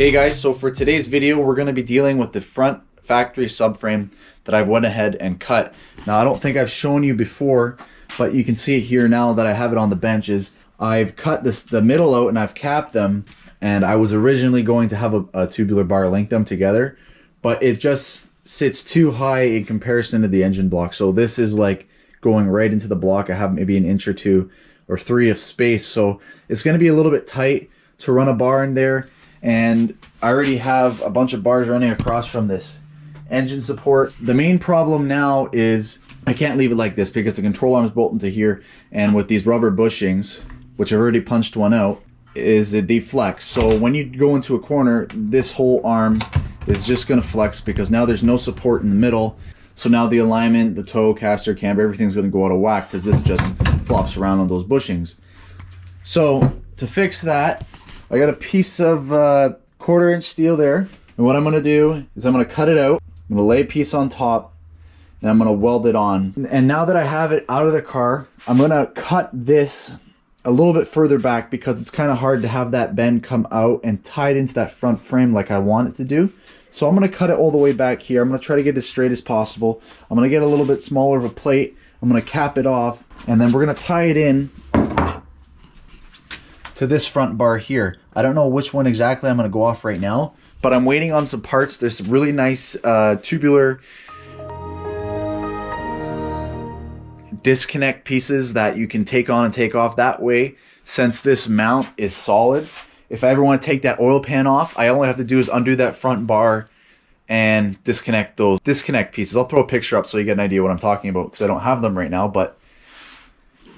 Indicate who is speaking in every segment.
Speaker 1: Hey guys, so for today's video we're going to be dealing with the front factory subframe that I went ahead and cut. Now I don't think I've shown you before, but you can see it here now that I have it on the benches. I've cut the middle out and I've capped them, and I was originally going to have a tubular bar link them together, but it just sits too high in comparison to the engine block. So this is like going right into the block. I have maybe an inch or two or three of space, so it's going to be a little bit tight to run a bar in there. And I already have a bunch of bars running across from this engine support. The main problem now is I can't leave it like this because the control arm is bolted to here, and with these rubber bushings, which I've already punched one out, is it deflects. So when you go into a corner, this whole arm is just going to flex because now there's no support in the middle. So now the alignment, the toe, caster, camber, everything's going to go out of whack because this just flops around on those bushings. So to fix that, I got a piece of 1/4 inch steel there, and what I'm going to do is I'm going to cut it out. I'm going to lay a piece on top, and I'm going to weld it on. And now that I have it out of the car, I'm going to cut this a little bit further back because it's kind of hard to have that bend come out and tie it into that front frame like I want it to do. So I'm going to cut it all the way back here. I'm going to try to get it as straight as possible. I'm going to get a little bit smaller of a plate. I'm going to cap it off, and then we're going to tie it in to this front bar here. I don't know which one exactly I'm going to go off right now, but I'm waiting on some parts. There's some really nice tubular disconnect pieces that you can take on and take off. That way, since this mount is solid, if I ever want to take that oil pan off, I only have to do is undo that front bar and disconnect those disconnect pieces. I'll throw a picture up so you get an idea what I'm talking about because I don't have them right now, but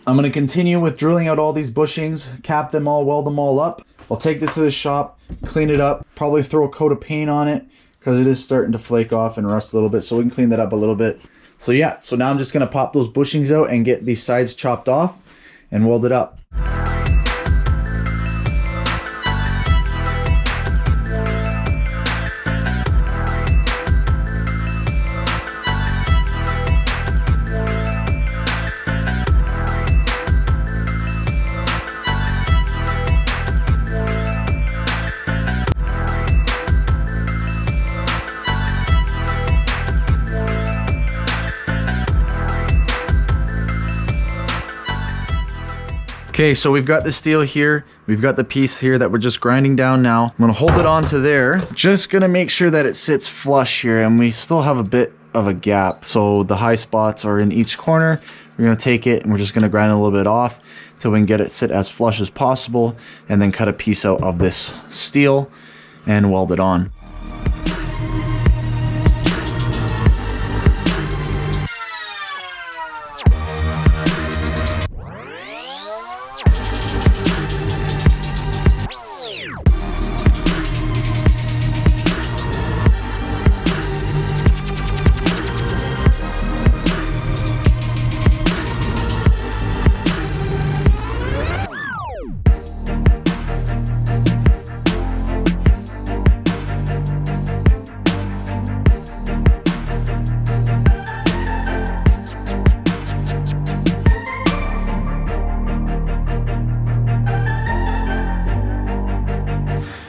Speaker 1: I'm going to continue with drilling out all these bushings, cap them all, weld them all up. I'll take it to the shop, clean it up, probably throw a coat of paint on it because it is starting to flake off and rust a little bit, so we can clean that up a little bit. So yeah, so now I'm just going to pop those bushings out and get these sides chopped off and weld it up. Okay, so we've got the steel here. We've got the piece here that we're just grinding down now. I'm gonna hold it onto there. Just gonna make sure that it sits flush here, and we still have a bit of a gap. So the high spots are in each corner. We're gonna take it and we're just gonna grind it a little bit off till we can get it sit as flush as possible, and then cut a piece out of this steel and weld it on.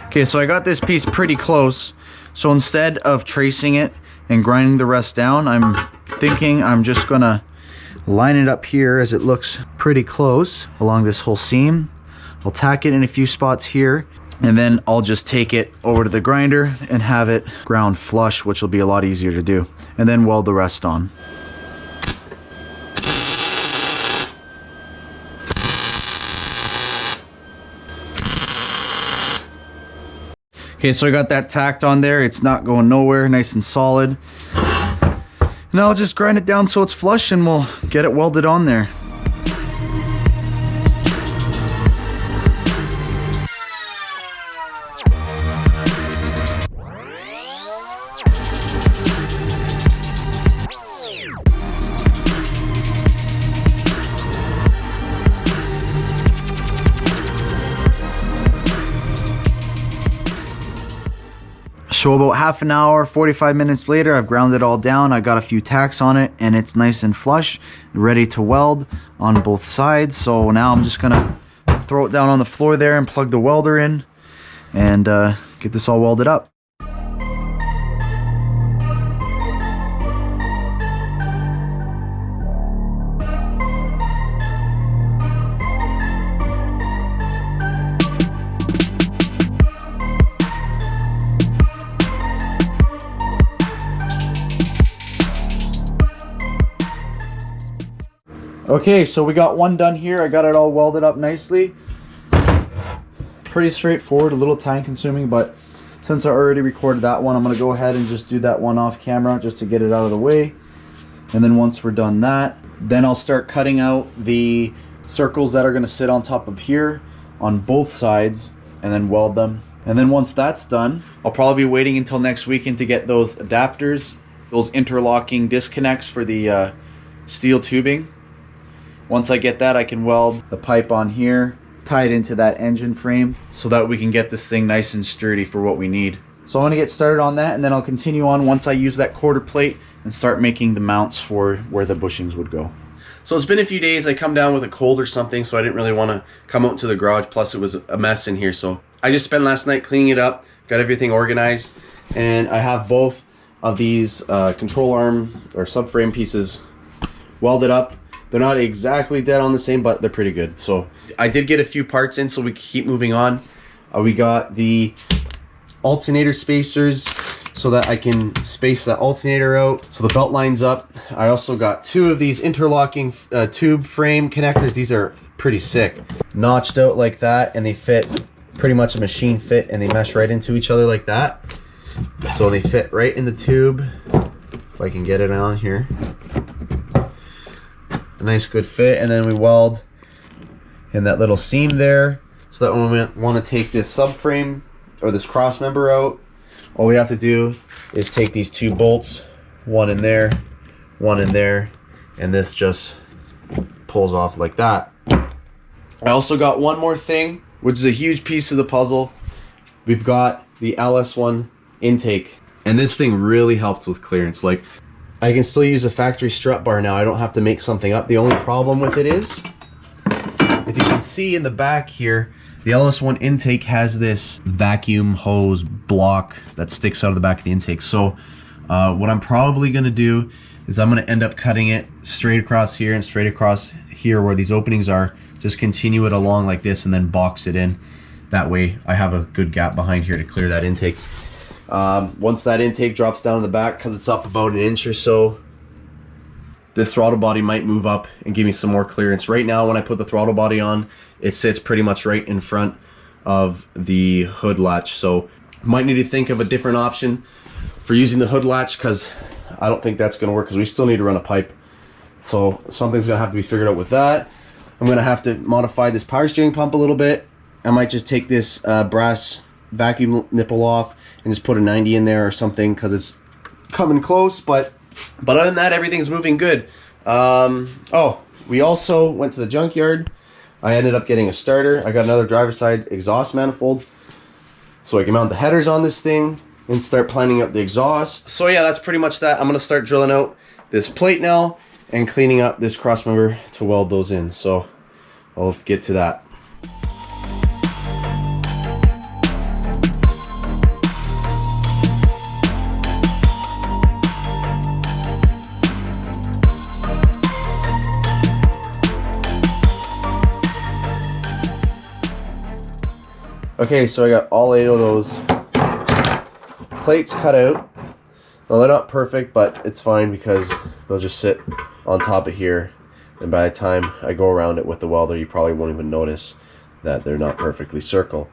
Speaker 1: Okay, so I got this piece pretty close. So instead of tracing it and grinding the rest down, I'm thinking I'm just gonna line it up here as it looks pretty close along this whole seam. I'll tack it in a few spots here, and then I'll just take it over to the grinder and have it ground flush, which will be a lot easier to do, and then weld the rest on. Okay, so I got that tacked on there. It's not going nowhere, nice and solid. Now I'll just grind it down so it's flush and we'll get it welded on there. So about half an hour, 45 minutes later, I've ground it all down. I got a few tacks on it and it's nice and flush, ready to weld on both sides. So now I'm just gonna throw it down on the floor there and plug the welder in and get this all welded up. Okay, so we got one done here. I got it all welded up nicely. Pretty straightforward, a little time consuming, but since I already recorded that one, I'm gonna go ahead and just do that one off camera just to get it out of the way. And then once we're done that, then I'll start cutting out the circles that are gonna sit on top of here on both sides and then weld them. And then once that's done, I'll probably be waiting until next weekend to get those adapters, those interlocking disconnects for the steel tubing. Once I get that, I can weld the pipe on here, tie it into that engine frame so that we can get this thing nice and sturdy for what we need. So I'm gonna get started on that, and then I'll continue on once I use that quarter plate and start making the mounts for where the bushings would go. So it's been a few days. I come down with a cold or something, so I didn't really want to come out to the garage. Plus it was a mess in here. So I just spent last night cleaning it up, got everything organized, and I have both of these control arm or subframe pieces welded up. They're not exactly dead on the same, but they're pretty good. So I did get a few parts in so we can keep moving on. We got the alternator spacers so that I can space that alternator out so the belt lines up. I also got two of these interlocking tube frame connectors. These are pretty sick. Notched out like that, and they fit pretty much a machine fit, and they mesh right into each other like that. So they fit right in the tube. If I can get it on here. A nice good fit, and then we weld in that little seam there so that when we want to take this subframe or this cross member out, all we have to do is take these two bolts, one in there, and this just pulls off like that. I also got one more thing, which is a huge piece of the puzzle. We've got the LS1 intake, and this thing really helps with clearance. Like, I can still use a factory strut bar now. I don't have to make something up. The only problem with it is, if you can see in the back here, the LS1 intake has this vacuum hose block that sticks out of the back of the intake. So what I'm probably gonna do is I'm gonna end up cutting it straight across here and straight across here where these openings are, just continue it along like this and then box it in. That way I have a good gap behind here to clear that intake. Once that intake drops down in the back, because it's up about an inch or so, this throttle body might move up and give me some more clearance. Right now when I put the throttle body on, it sits pretty much right in front of the hood latch. So might need to think of a different option for using the hood latch, because I don't think that's going to work, because we still need to run a pipe. So something's going to have to be figured out with that. I'm going to have to modify this power steering pump a little bit. I might just take this brass vacuum nipple off and just put a 90 in there or something, because it's coming close. But other than that, everything's moving good. Oh, we also went to the junkyard. I ended up getting a starter. I got another driver's side exhaust manifold, so I can mount the headers on this thing and start planning up the exhaust. So yeah, that's pretty much that. I'm gonna start drilling out this plate now and cleaning up this cross member to weld those in. So I'll get to that. Okay, so I got all 8 of those plates cut out. Well, they're not perfect, but it's fine because they'll just sit on top of here, and by the time I go around it with the welder, you probably won't even notice that they're not perfectly circle.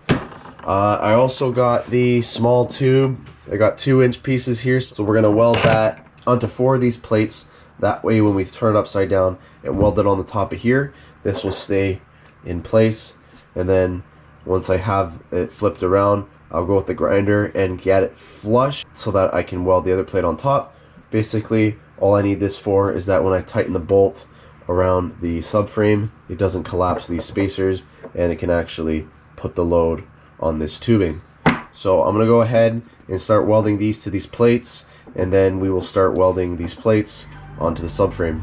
Speaker 1: I also got the small tube. I got 2-inch pieces here, so we're gonna weld that onto 4 of these plates. That way when we turn it upside down and weld it on the top of here, this will stay in place. And then once I have it flipped around, I'll go with the grinder and get it flush so that I can weld the other plate on top. Basically, all I need this for is that when I tighten the bolt around the subframe, it doesn't collapse these spacers, and it can actually put the load on this tubing. So I'm gonna go ahead and start welding these to these plates, and then we will start welding these plates onto the subframe.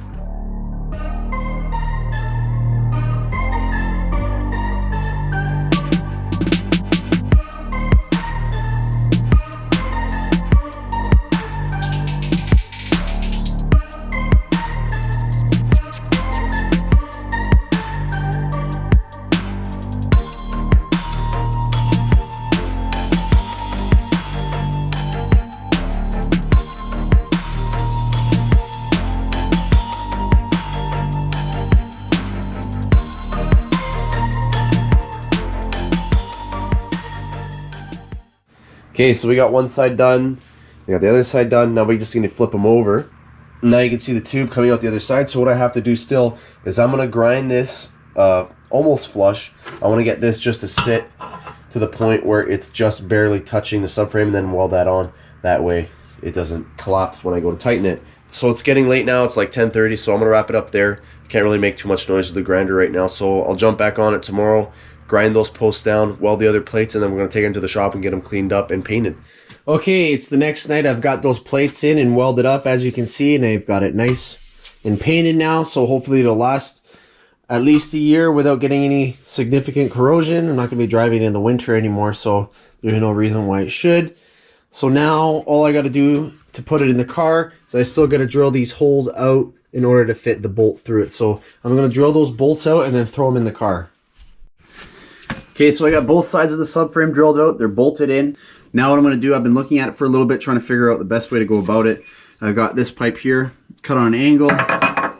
Speaker 2: Okay, so we got one side done. We got the other side done. Now we just need to flip them over. Now you can see the tube coming out the other side. So what I have to do still is I'm going to grind this almost flush. I want to get this just to sit to the point where it's just barely touching the subframe, and then weld that on. That way it doesn't collapse when I go to tighten it. So it's getting late now. It's like 10:30, so I'm going to wrap it up there. Can't really make too much noise with the grinder right now, so I'll jump back on it tomorrow, grind those posts down, weld the other plates, and then we're going to take them to the shop and get them cleaned up and painted. Okay, it's the next night. I've got those plates in and welded up, as you can see, and I've got it nice and painted now, so hopefully it'll last at least a year without getting any significant corrosion. I'm not going to be driving in the winter anymore, so there's no reason why it should. So now all I got to do to put it in the car is I still got to drill these holes out in order to fit the bolt through it. So I'm going to drill those bolts out and then throw them in the car. Okay, so I got both sides of the subframe drilled out. They're bolted in. Now what I'm going to do, I've been looking at it for a little bit, trying to figure out the best way to go about it. I've got this pipe here, cut on an angle. I'm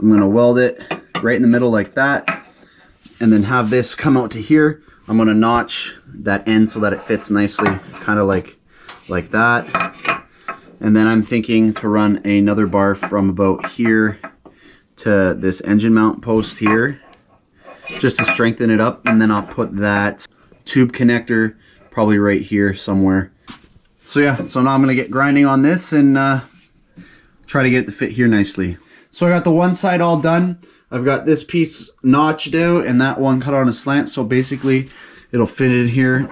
Speaker 2: going to weld it right in the middle like that, and then have this come out to here. I'm going to notch that end so that it fits nicely, kind of like that. And then I'm thinking to run another bar from about here to this engine mount post here, just to strengthen it up. And then I'll put that tube connector probably right here somewhere. So yeah, so now I'm going to get grinding on this and try to get it to fit here nicely. So I got the one side all done. I've got this piece notched out and that one cut on a slant, so basically it'll fit in here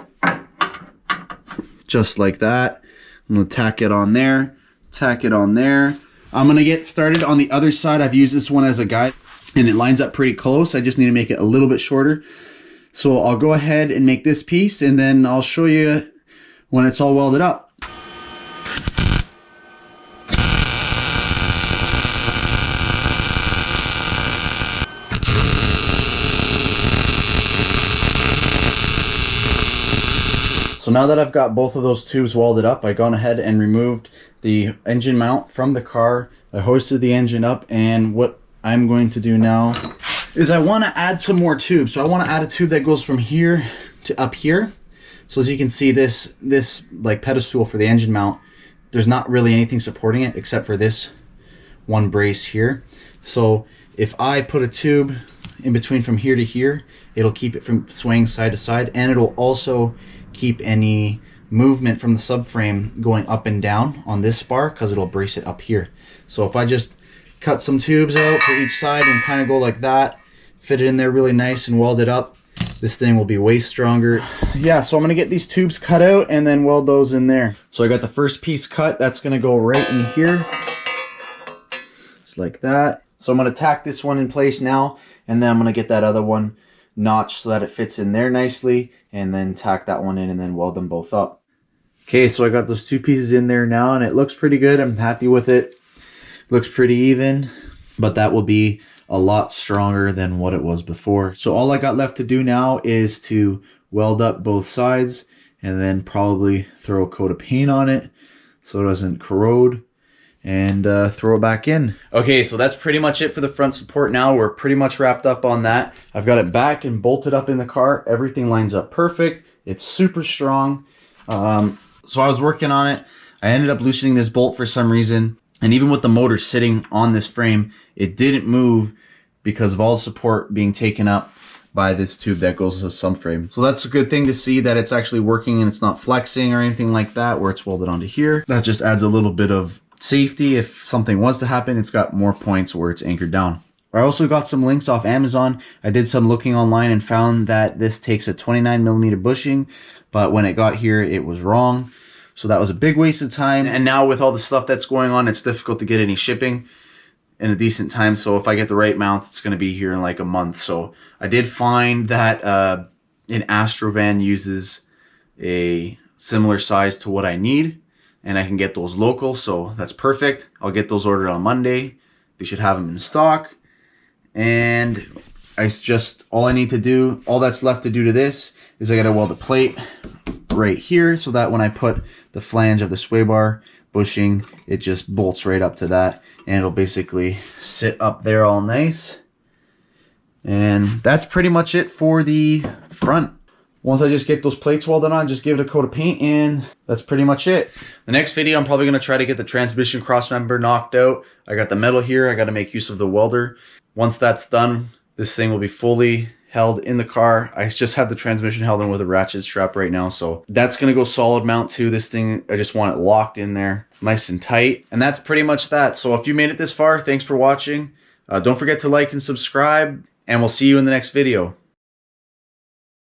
Speaker 2: just like that. I'm going to tack it on there, tack it on there. I'm going to get started on the other side. I've used this one as a guide and it lines up pretty close. I just need to make it a little bit shorter. So I'll go ahead and make this piece and then I'll show you when it's all welded up. So now that I've got both of those tubes welded up, I've gone ahead and removed the engine mount from the car. I hoisted the engine up, and what I'm going to do now is I want to add some more tubes. So I want to add a tube that goes from here to up here. So as you can see, this like pedestal for the engine mount, there's not really anything supporting it except for this one brace here. So if I put a tube in between from here to here, it'll keep it from swaying side to side, and it'll also keep any movement from the subframe going up and down on this bar, because it'll brace it up here. So if I just cut some tubes out for each side and kind of go like that, fit it in there really nice and weld it up, this thing will be way stronger. Yeah, so I'm going to get these tubes cut out and then weld those in there. So I got the first piece cut. That's going to go right in here, just like that. So I'm going to tack this one in place now, and then I'm going to get that other one notched so that it fits in there nicely, and then tack that one in and then weld them both up. Okay, so I got those two pieces in there now and it looks pretty good. I'm happy with it. Looks pretty even, but that will be a lot stronger than what it was before. So all I got left to do now is to weld up both sides and then probably throw a coat of paint on it so it doesn't corrode, and throw it back in. Okay, so that's pretty much it for the front support now. We're pretty much wrapped up on that. I've got it back and bolted up in the car. Everything lines up perfect. It's super strong. So I was working on it. I ended up loosening this bolt for some reason, and even with the motor sitting on this frame, it didn't move because of all the support being taken up by this tube that goes to the subframe. So that's a good thing to see, that it's actually working and it's not flexing or anything like that where it's welded onto here. That just adds a little bit of safety. If something was to happen, it's got more points where it's anchored down. I also got some links off Amazon. I did some looking online and found that this takes a 29mm bushing, but when it got here it was wrong. So that was a big waste of time. And now with all the stuff that's going on, it's difficult to get any shipping in a decent time. So if I get the right mount, it's going to be here in like a month. So I did find that an Astrovan uses a similar size to what I need, and I can get those local, so that's perfect. I'll get those ordered on Monday. They should have them in stock. And all I need to do, all that's left to do to this is I gotta weld a plate right here so that when I put the flange of the sway bar bushing, it just bolts right up to that, and it'll basically sit up there all nice. And that's pretty much it for the front. Once I just get those plates welded on, just give it a coat of paint, and that's pretty much it. The next video, I'm probably going to try to get the transmission cross member knocked out. I got the metal here. I got to make use of the welder. Once that's done, this thing will be fully held in the car. I just have the transmission held in with a ratchet strap right now, so that's going to go solid mount to this thing. I just want it locked in there nice and tight, and that's pretty much that. So if you made it this far, thanks for watching. Don't forget to like and subscribe, and we'll see you in the next video.